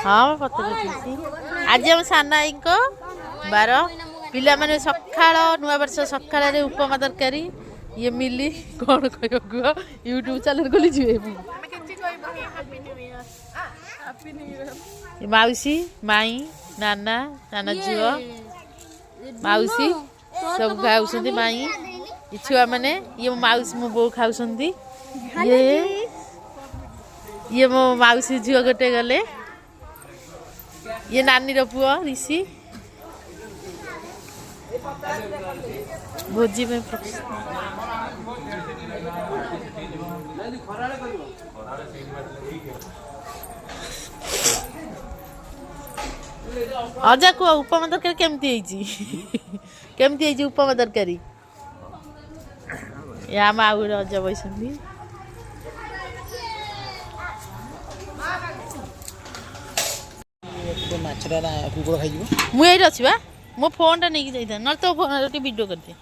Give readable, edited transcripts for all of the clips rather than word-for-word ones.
हाँ पत्र आज आम साना आई बार पिला माने सकाळ नुआ वर्ष सकाळ उपमा तरकारी ये मिली कौन कह यूट्यूब चैनल खोली माउसी माई नाना नाना झील माउसी सब खाऊ माई छुआ मैंने ये माउसी मो बो खाऊ ये मो माउसी झील गोटे गले ये नानी पुआ ऋषि भोजी में अजा कह उपमा तरकारी केमती उपमा तरकारी या माँ अजा बैस मुझे अच्छी बा मो फोन टा नहीं जाता ना तो फोन वीडियो करते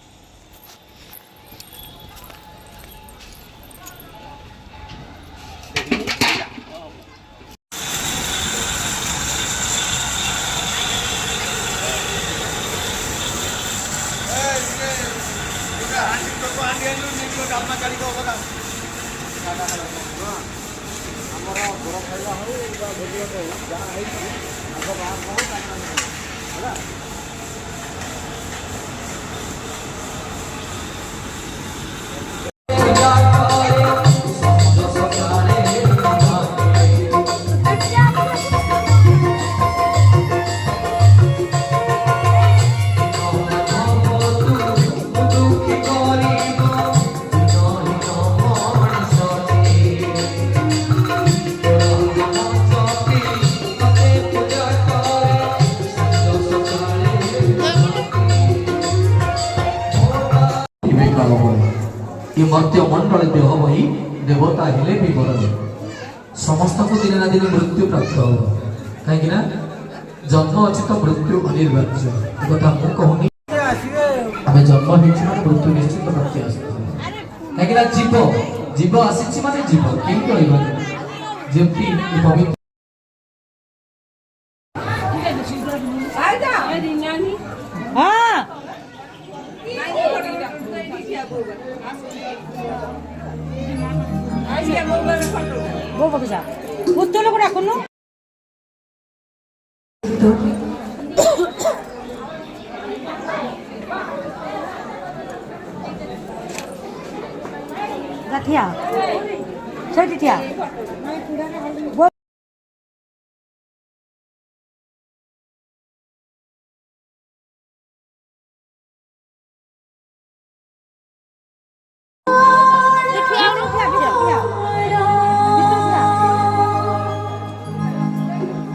ये मर्त्य मंडल देह वही देवता हेले भी बरन समस्त को दिन ना दिन मृत्यु प्राप्त हो कहीं जन्म अच्छी तो मृत्यु अनिर्वाच्य कथा मु कहूनी आम जन्म होती मृत्यु निश्चित प्राप्ति आस कहीं जीव जीव आसी माने जीव कहीं जमती पवित्र वो बगजा उत्तो लोग राखुनु गाठिया छटिया